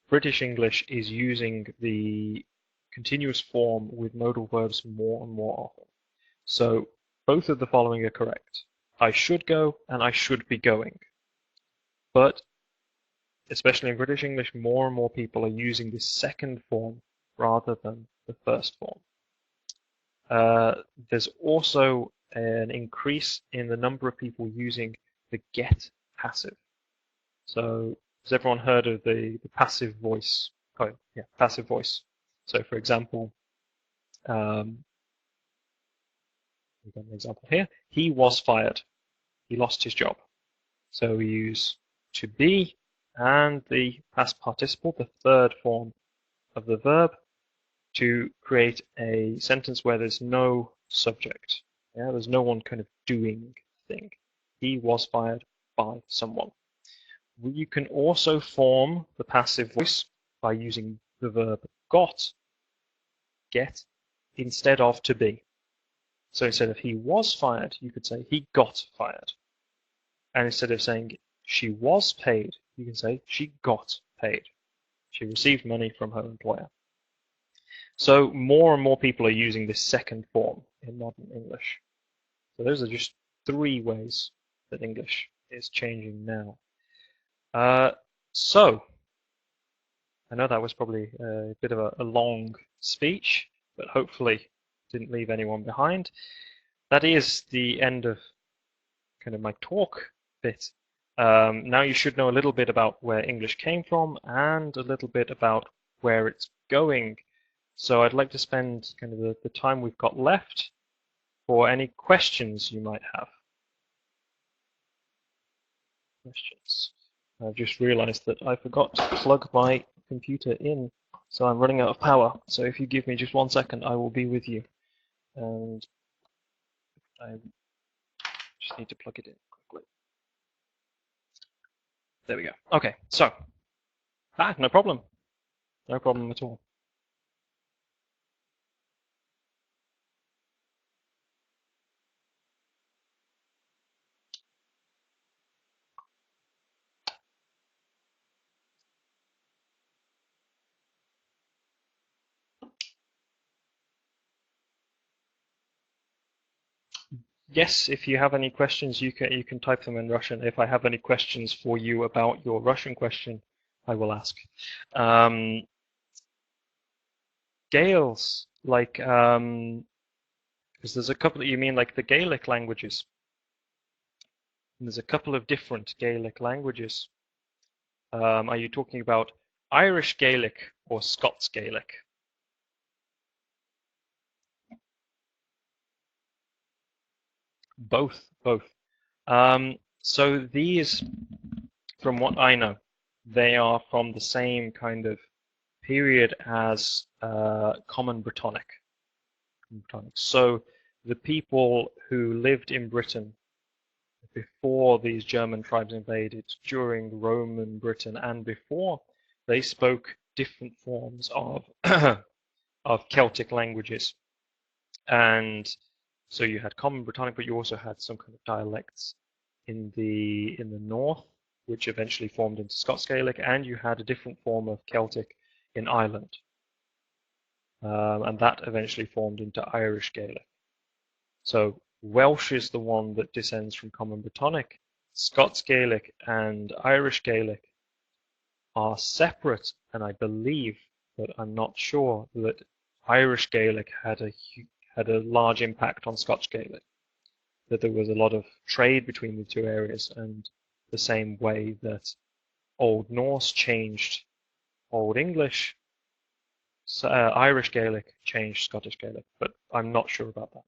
British English is using the continuous form with modal verbs more and more often. So both of the following are correct. I should go and I should be going. but especially in British English, more and more people are using this second form rather than the first form. There's also an increase in the number of people using the get passive. So has everyone heard of the passive voice? Oh, yeah, passive voice. So for example, we've got an example here. He was fired. He lost his job. So we use to be and the past participle, the third form of the verb, to create a sentence where there's no subject. Yeah, there's no one kind of doing thing. He was fired by someone. You can also form the passive voice by using the verb get, instead of to be. So instead of he was fired, you could say he got fired. And instead of saying she was paid, you can say she got paid. She received money from her employer. So more and more people are using this second form in modern English. So those are just 3 ways that English is changing now. So I know that was probably a bit of a long speech, but hopefully didn't leave anyone behind. That is the end of kind of my talk bit. Now you should know a little bit about where English came from and a little bit about where it's going. So I'd like to spend kind of the time we've got left for any questions you might have. Questions. I've just realized that I forgot to plug my computer in, so I'm running out of power. So if you give me just 1 second, I will be with you. And I just need to plug it in quickly. There we go. Okay, so, no problem. No problem at all. Yes, if you have any questions, you can type them in Russian. If I have any questions for you about your Russian question, I will ask. Gaels, like, because there's a couple. You mean like the Gaelic languages? And there's a couple of different Gaelic languages. Are you talking about Irish Gaelic or Scots Gaelic? Both. So these, from what I know, they are from the same kind of period as Common Brittonic. So the people who lived in Britain before these German tribes invaded, during Roman Britain and before, they spoke different forms of of Celtic languages. And so you had Common Brittonic, but you also had some kind of dialects in the north, which eventually formed into Scots Gaelic, and you had a different form of Celtic in Ireland. And that eventually formed into Irish Gaelic. So Welsh is the one that descends from Common Brittonic. Scots Gaelic and Irish Gaelic are separate, and I believe, but I'm not sure, that Irish Gaelic had a large impact on Scotch Gaelic. That there was a lot of trade between the 2 areas, and the same way that Old Norse changed Old English, Irish Gaelic changed Scottish Gaelic, but I'm not sure about that.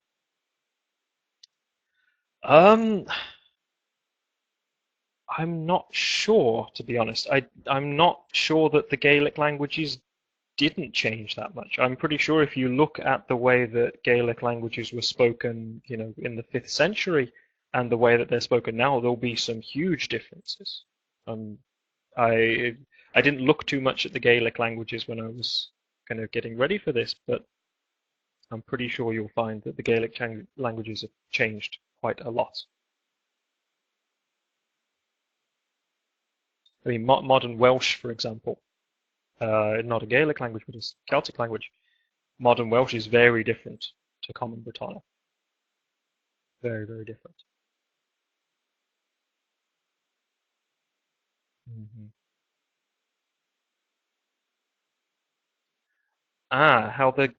I'm not sure, to be honest. I'm not sure that the Gaelic languages didn't change that much. I'm pretty sure if you look at the way that Gaelic languages were spoken, in the 5th century and the way that they're spoken now, there'll be some huge differences. I didn't look too much at the Gaelic languages when I was kind of getting ready for this, but I'm pretty sure you'll find that the Gaelic languages have changed quite a lot. I mean, modern Welsh, for example, not a Gaelic language, but a Celtic language. Modern Welsh is very different to Common Brittonic. Very, very different. Mhm. How the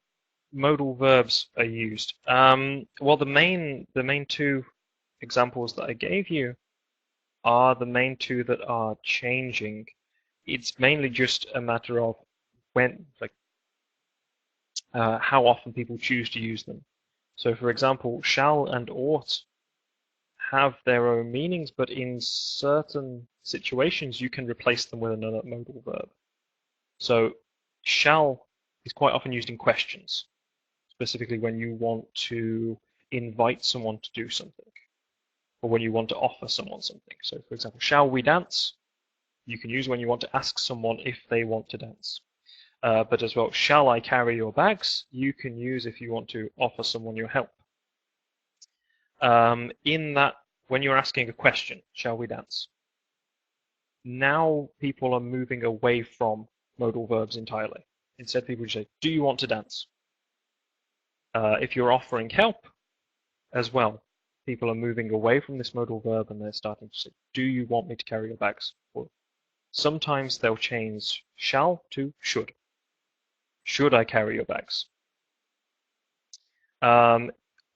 modal verbs are used. Well, the main two examples that I gave you are the main two that are changing. It's mainly just a matter of when, like, how often people choose to use them. So, for example, shall and ought have their own meanings, but in certain situations you can replace them with another modal verb. So, shall is quite often used in questions, specifically when you want to invite someone to do something, or when you want to offer someone something. So, for example, shall we dance? You can use when you want to ask someone if they want to dance. But as well, shall I carry your bags? You can use if you want to offer someone your help. In that, when you're asking a question, shall we dance? Now people are moving away from modal verbs entirely. Instead, people just say, do you want to dance? If you're offering help as well, people are moving away from this modal verb and they're starting to say, do you want me to carry your bags? Or sometimes they'll change shall to should. Should I carry your bags?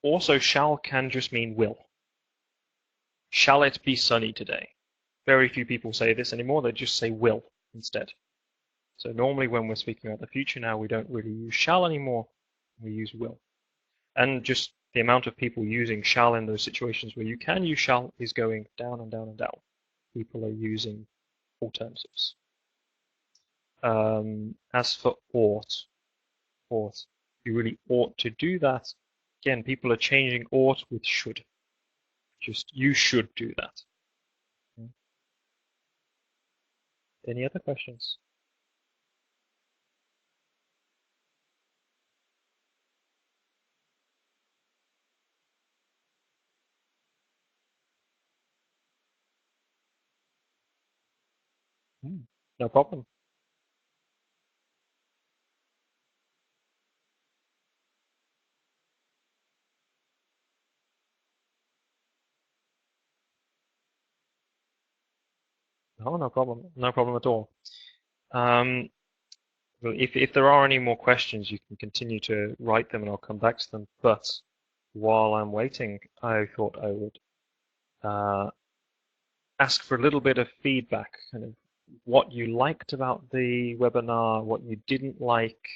Also, shall can just mean will. Shall it be sunny today? Very few people say this anymore. They just say will instead. So normally when we're speaking about the future now, we don't really use shall anymore. We use will. And just the amount of people using shall in those situations where you can use shall is going down and down and down. People are using alternatives. As for ought, you really ought to do that. Again, people are changing ought with should. Just you should do that. Any other questions? No problem. No problem. No problem at all. Um, well, if there are any more questions, you can continue to write them and I'll come back to them. But while I'm waiting, I thought I would uh, ask for a little bit of feedback, kind of what you liked about the webinar, what you didn't like.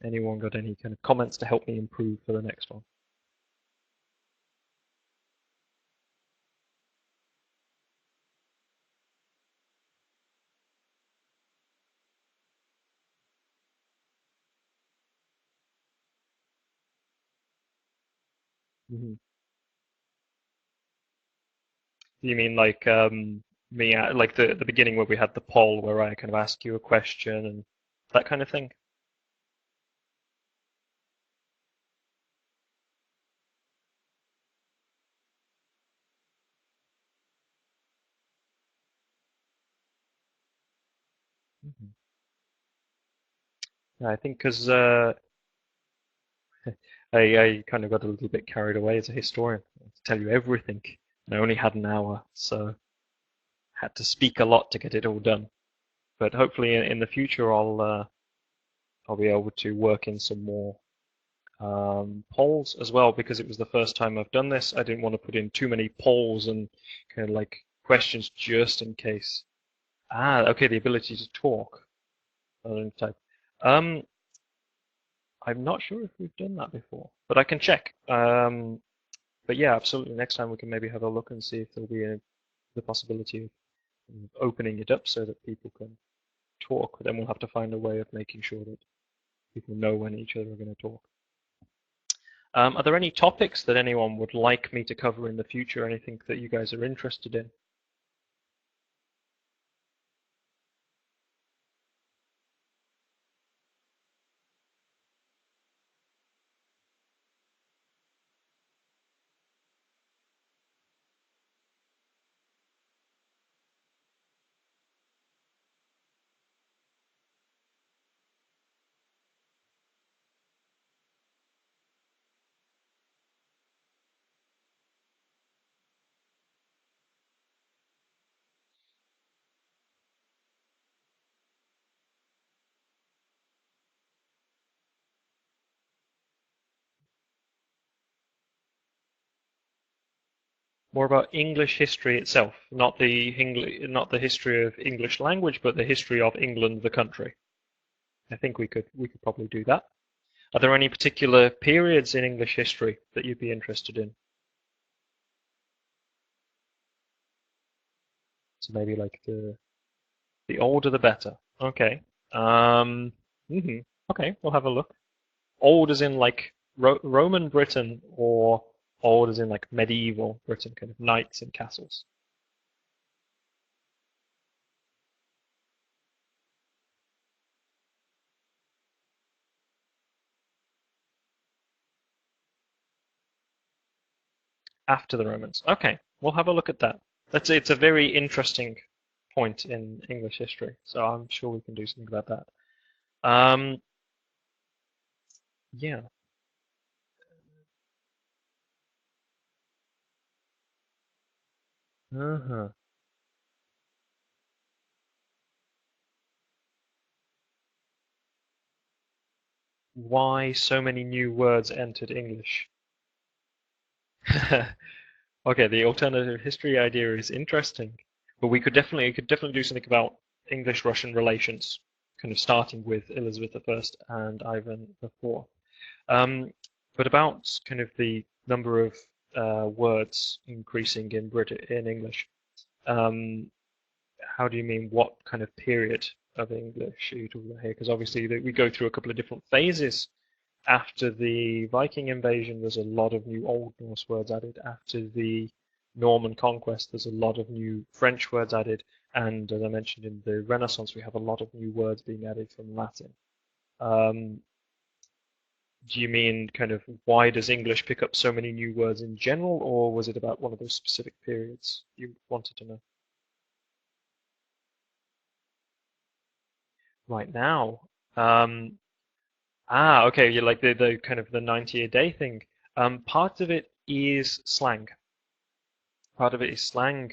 Anyone got any kind of comments to help me improve for the next one? Mm-hmm. You mean like me at like the beginning where we had the poll where I kind of ask you a question and that kind of thing? Mhm. Yeah, I think because I kind of got a little bit carried away as a historian to tell you everything, and I only had an hour, so had to speak a lot to get it all done. But hopefully in the future I'll be able to work in some more polls as well because it was the first time I've done this. I didn't want to put in too many polls and kind of like questions just in case. Okay, the ability to talk rather than type. Um, I'm not sure if we've done that before, but I can check. But yeah, absolutely. Next time we can maybe have a look and see if there'll be the possibility of opening it up so that people can talk. Then we'll have to find a way of making sure that people know when each other are going to talk. Are there any topics that anyone would like me to cover in the future? Anything that you guys are interested in? More about English history itself, not the history of English language, but the history of England, the country. I think we could probably do that. Are there any particular periods in English history that you'd be interested in? So maybe like the older the better. Okay. Okay, we'll have a look. Old as in like Roman Britain, or old as in like medieval Britain, kind of knights and castles? After the Romans. Okay, we'll have a look at that. It's a very interesting point in English history, so I'm sure we can do something about that. Yeah. Uh-huh. Why so many new words entered English? Okay, the alternative history idea is interesting, but we could definitely do something about English-Russian relations, kind of starting with Elizabeth I and Ivan IV. But about kind of the number of words increasing in English. How do you mean? What kind of period of English are you talking about here? Because obviously we go through a couple of different phases. After the Viking invasion, there's a lot of new Old Norse words added. After the Norman conquest, there's a lot of new French words added. And as I mentioned, in the Renaissance, we have a lot of new words being added from Latin. Do you mean kind of why does English pick up so many new words in general, or was it about one of those specific periods you wanted to know? Right now. Okay, you like the kind of the 90-a-day thing. Part of it is slang. Part of it is slang,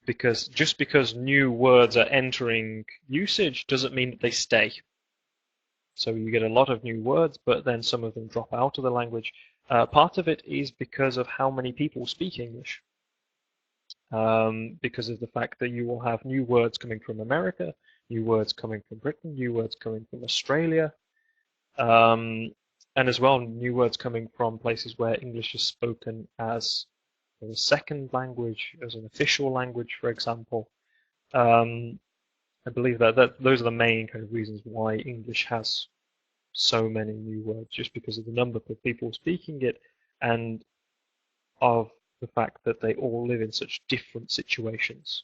because new words are entering usage doesn't mean that they stay. So you get a lot of new words, but then some of them drop out of the language. Part of it is because of how many people speak English. Because of the fact that you will have new words coming from America, new words coming from Britain, new words coming from Australia, and as well new words coming from places where English is spoken as a second language, as an official language, for example. I believe that those are the main kind of reasons why English has so many new words, just because of the number of people speaking it and of the fact that they all live in such different situations.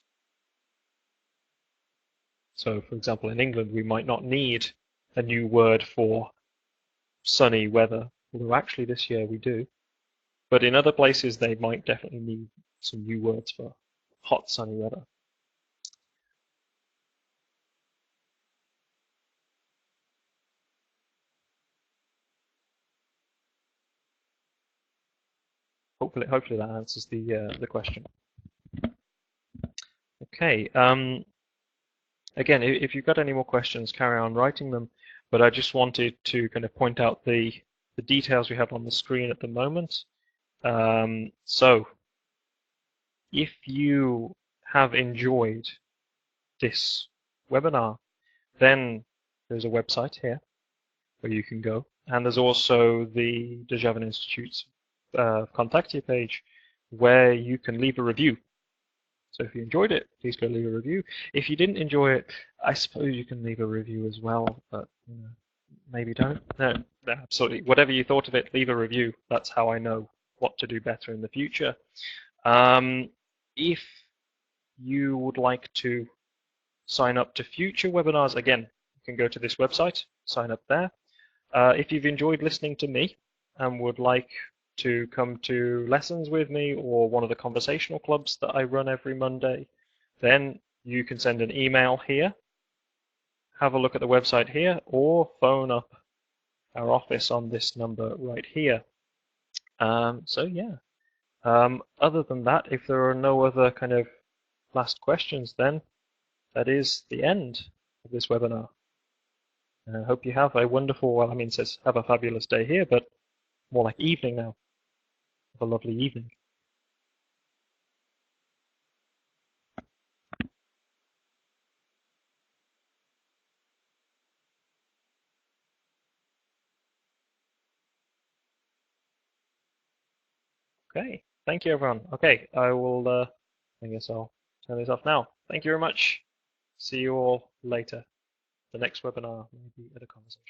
So, for example, in England, we might not need a new word for sunny weather, although actually this year we do. But in other places, they might definitely need some new words for hot, sunny weather. Hopefully that answers the question. Okay. Again, if you've got any more questions, carry on writing them. But I just wanted to kind of point out the details we have on the screen at the moment. So, if you have enjoyed this webinar, then there's a website here where you can go. And there's also the Dejavan Institute's contact you page where you can leave a review. So if you enjoyed it, please go leave a review. If you didn't enjoy it, I suppose you can leave a review as well, but maybe don't. No, absolutely. Whatever you thought of it, leave a review. That's how I know what to do better in the future. If you would like to sign up to future webinars, again, you can go to this website, sign up there. If you've enjoyed listening to me and would like to come to lessons with me or one of the conversational clubs that I run every Monday, then you can send an email here, have a look at the website here, or phone up our office on this number right here. So yeah. Other than that, if there are no other kind of last questions, then that is the end of this webinar. I hope you have a wonderful, well, I mean, it says have a fabulous day here, but more like evening now. Have a lovely evening. Okay, thank you everyone. Okay, I guess I'll turn this off now. Thank you very much. See you all later. The next webinar, maybe at a conversation.